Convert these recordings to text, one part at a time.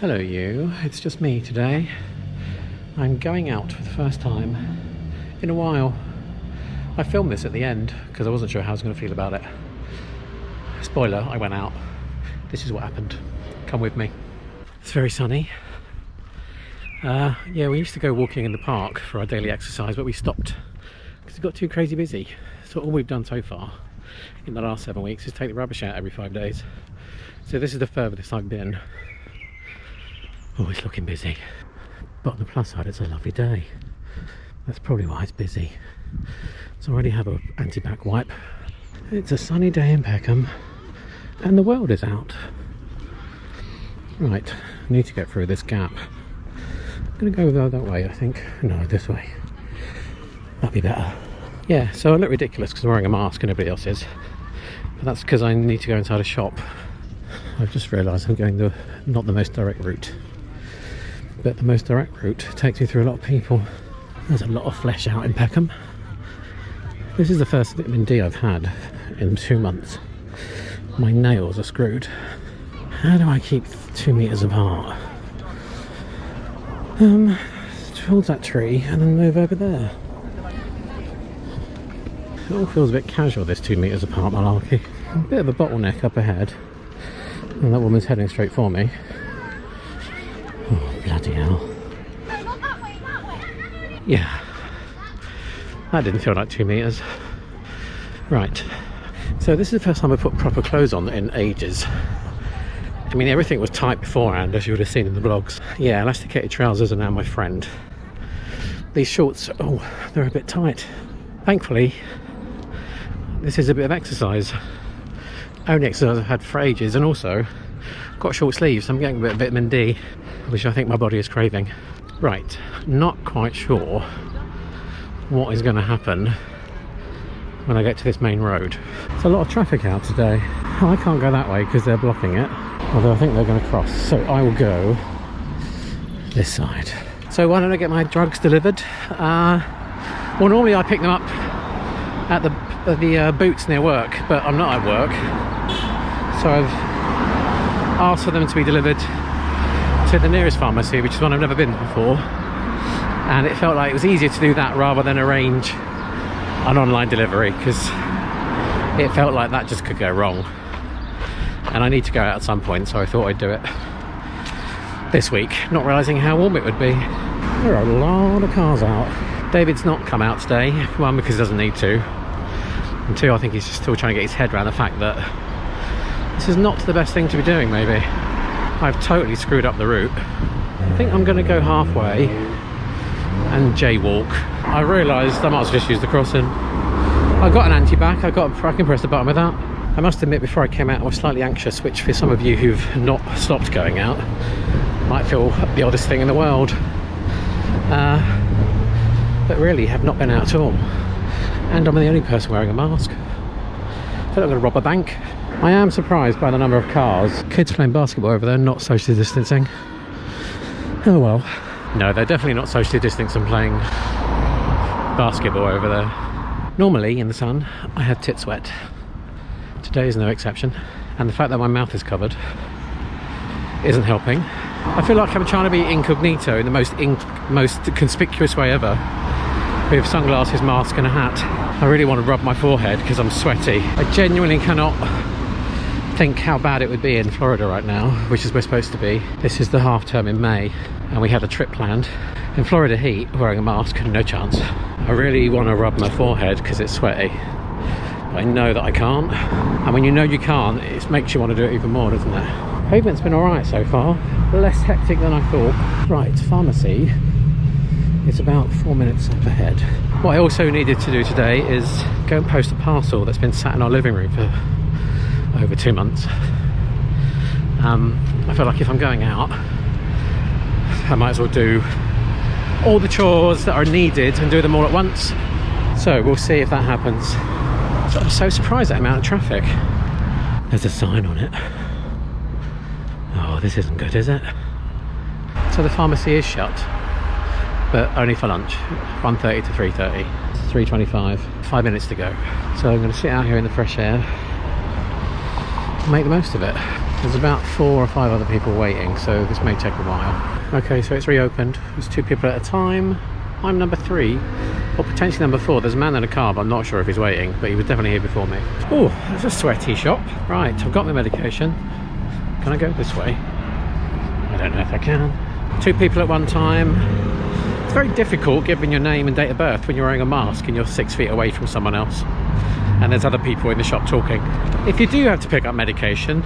Hello you, it's just me today. I'm going out for the first time in a while. I filmed this at the end because I wasn't sure how I was going to feel about it. Spoiler, I went out. This is what happened. Come with me. It's very sunny. Yeah, we used to go walking in the park for our daily exercise, but we stopped because it got too crazy busy. So all we've done so far in the last 7 weeks is take the rubbish out every 5 days. So this is the furthest I've been. Oh, it's looking busy. But on the plus side, it's a lovely day. That's probably why it's busy. So I already have an anti-back wipe. It's a sunny day in Peckham and the world is out. Right, I need to get through this gap. I'm going to go that way, I think. No, this way. That'd be better. Yeah, so I look ridiculous because I'm wearing a mask and everybody else is. But that's because I need to go inside a shop. I've just realised I'm going not the most direct route. But the most direct route takes me through a lot of people. There's a lot of flesh out in Peckham. This is the first vitamin D I've had in 2 months. My nails are screwed. How do I keep 2 meters apart? Towards that tree and then move over there. It all feels a bit casual, this 2 meters apart malarkey. A bit of a bottleneck up ahead. And that woman's heading straight for me. Oh, bloody hell. Yeah. That didn't feel like 2 meters. Right. So this is the first time I put proper clothes on in ages. I mean, everything was tight beforehand, as you would have seen in the blogs. Yeah, elasticated trousers are now my friend. These shorts, oh, they're a bit tight. Thankfully, this is a bit of exercise. Only exercise I've had for ages, and also got short sleeves. I'm getting a bit of vitamin D, which I think my body is craving. Right, not quite sure what is going to happen when I get to this main road. There's a lot of traffic out today. Oh, I can't go that way because they're blocking it, although I think they're going to cross, so I will go this side. So why don't I get my drugs delivered? Well, normally I pick them up at the Boots near work, but I'm not at work, so I've asked for them to be delivered to the nearest pharmacy, which is one I've never been before, and it felt like it was easier to do that rather than arrange an online delivery, because it felt like that just could go wrong, and I need to go out at some point, so I thought I'd do it this week, not realising how warm it would be. There are a lot of cars out. David's not come out today, one because he doesn't need to, and two, I think he's just still trying to get his head around the fact that this is not the best thing to be doing. Maybe I've totally screwed up the route. I think I'm going to go halfway and jaywalk. I realised I might as well just use the crossing. I got an anti-back, I can press the button with that. I must admit, before I came out I was slightly anxious, which for some of you who've not stopped going out might feel the oddest thing in the world, but really have not been out at all, and I'm the only person wearing a mask. I feel like I'm going to rob a bank. I am surprised by the number of cars. Kids playing basketball over there, not socially distancing. Oh well. No, they're definitely not socially distancing playing basketball over there. Normally in the sun I have tit sweat. Today is no exception, and the fact that my mouth is covered isn't helping. I feel like I'm trying to be incognito in the most conspicuous way ever, with sunglasses, mask and a hat. I really want to rub my forehead because I'm sweaty. I genuinely cannot think how bad it would be in Florida right now, which is where we're supposed to be. This is the half term in May and we had a trip planned. In Florida heat, wearing a mask, no chance. I really want to rub my forehead because it's sweaty, but I know that I can't, and when you know you can't, it makes you want to do it even more, doesn't it? Pavement's been alright so far, less hectic than I thought. Right, pharmacy is about 4 minutes up ahead. What I also needed to do today is go and post a parcel that's been sat in our living room for over 2 months. I feel like if I'm going out, I might as well do all the chores that are needed and do them all at once. So we'll see if that happens. So I'm so surprised at the amount of traffic. There's a sign on it. Oh, this isn't good, is it? So the pharmacy is shut, but only for lunch, 1:30 to 3:30. It's 3:25, 5 minutes to go. So I'm going to sit out here in the fresh air and make the most of it. There's about 4 or 5 other people waiting, so this may take a while. Okay, so it's reopened. There's 2 people at a time. I'm number 3, or potentially number 4. There's a man in a car, but I'm not sure if he's waiting, but he was definitely here before me. Oh, there's a sweaty shop. Right, I've got my medication. Can I go this way? I don't know if I can. 2 people at one time. It's very difficult giving your name and date of birth when you're wearing a mask and you're 6 feet away from someone else. And there's other people in the shop talking. If you do have to pick up medication,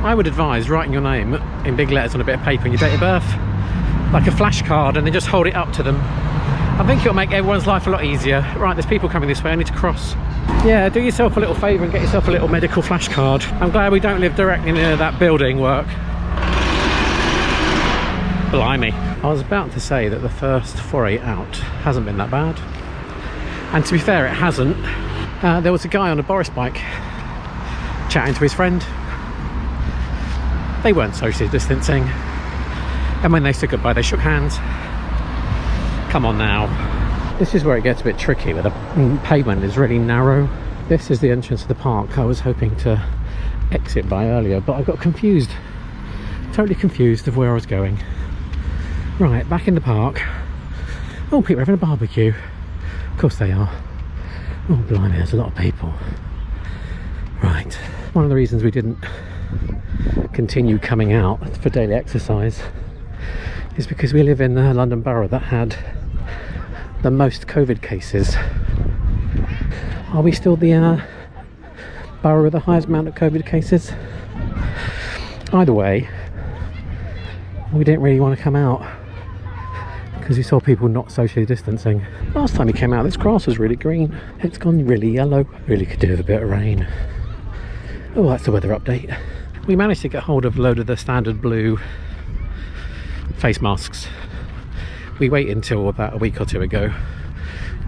I would advise writing your name in big letters on a bit of paper and your date of birth, like a flashcard, and then just hold it up to them. I think it'll make everyone's life a lot easier. Right, there's people coming this way, I need to cross. Yeah, do yourself a little favour and get yourself a little medical flashcard. I'm glad we don't live directly near that building work. Blimey. I was about to say that the first foray out hasn't been that bad. And to be fair, it hasn't. There was a guy on a Boris bike chatting to his friend. They weren't socially distancing. And when they said goodbye, they shook hands. Come on now. This is where it gets a bit tricky, where the pavement is really narrow. This is the entrance to the park I was hoping to exit by earlier, but I got confused. Totally confused of where I was going. Right, back in the park. Oh, people are having a barbecue. Of course they are. Oh, blimey, there's a lot of people. Right. One of the reasons we didn't continue coming out for daily exercise is because we live in the London borough that had the most COVID cases. Are we still the borough with the highest amount of COVID cases? Either way, we didn't really want to come out because we saw people not socially distancing. Last time we came out, this grass was really green. It's gone really yellow. Really could do with a bit of rain. Oh, that's the weather update. We managed to get hold of a load of the standard blue face masks. We waited until about a week or 2 ago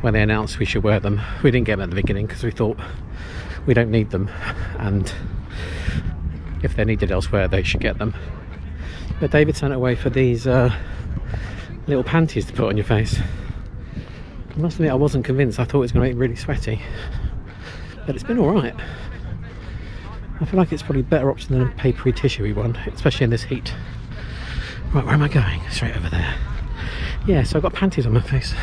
when they announced we should wear them. We didn't get them at the beginning because we thought we don't need them, and if they're needed elsewhere they should get them. But David sent away for these little panties to put on your face. I must admit I wasn't convinced. I thought it was going to make me really sweaty, but it's been alright. I feel like it's probably a better option than a papery tissuey one, especially in this heat. Right, where am I going? Straight over there. Yeah, so I've got panties on my face.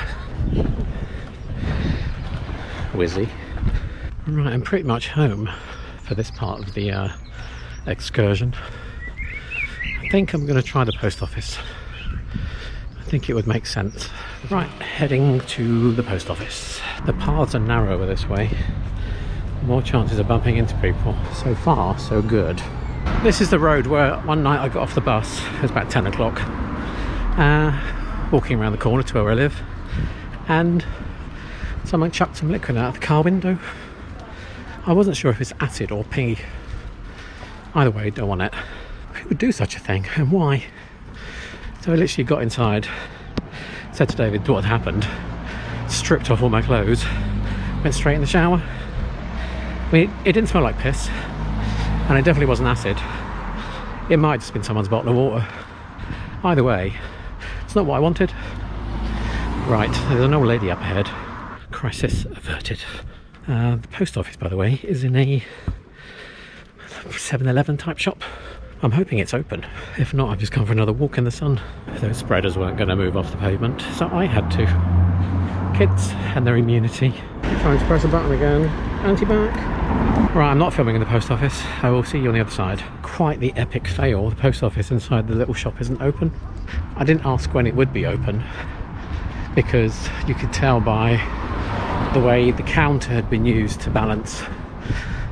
Whizzy. Right, I'm pretty much home for this part of the excursion. I think I'm going to try the post office. I think it would make sense. Right, heading to the post office. The paths are narrower this way. More chances of bumping into people. So far, so good. This is the road where one night I got off the bus. It was about 10 o'clock. Walking around the corner to where I live. And someone chucked some liquid out of the car window. I wasn't sure if it's acid or pee. Either way, don't want it. Who would do such a thing and why? So I literally got inside, said to David what had happened, stripped off all my clothes, went straight in the shower. I mean, it didn't smell like piss, and it definitely wasn't acid. It might have just been someone's bottle of water. Either way, it's not what I wanted. Right, there's an old lady up ahead. Crisis averted. The post office, by the way, is in a 7-Eleven type shop. I'm hoping it's open. If not, I've just come for another walk in the sun. Those spreaders weren't going to move off the pavement, so I had to. Kids and their immunity. Trying to press a button again. Anti-back. Right, I'm not filming in the post office. I will see you on the other side. Quite the epic fail. The post office inside the little shop isn't open. I didn't ask when it would be open because you could tell by the way the counter had been used to balance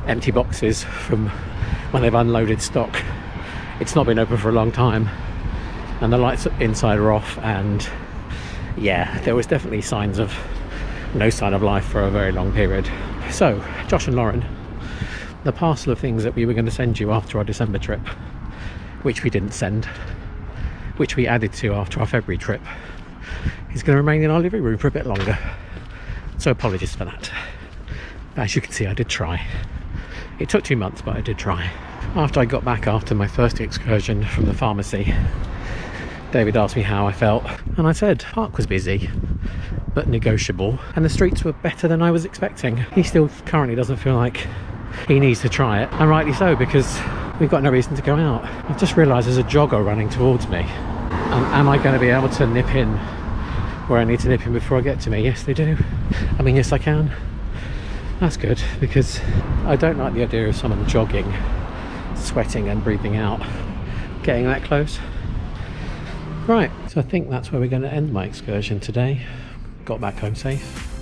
empty boxes from when they've unloaded stock. It's not been open for a long time, and the lights inside are off, and yeah, there was definitely no sign of life for a very long period. So Josh and Lauren, the parcel of things that we were going to send you after our December trip, which we didn't send, which we added to after our February trip, is going to remain in our living room for a bit longer. So apologies for that. But as you can see, I did try. It took 2 months, but I did try. After I got back after my first excursion from the pharmacy, David asked me how I felt, and I said park was busy but negotiable, and the streets were better than I was expecting. He still currently doesn't feel like he needs to try it, and rightly so, because we've got no reason to go out. I've just realised there's a jogger running towards me. Am I going to be able to nip in where I need to nip in before I get to me? Yes, they do. I mean, yes, I can. That's good, because I don't like the idea of someone jogging, sweating and breathing out, getting that close. Right, so I think that's where we're going to end my excursion today. Got back home safe.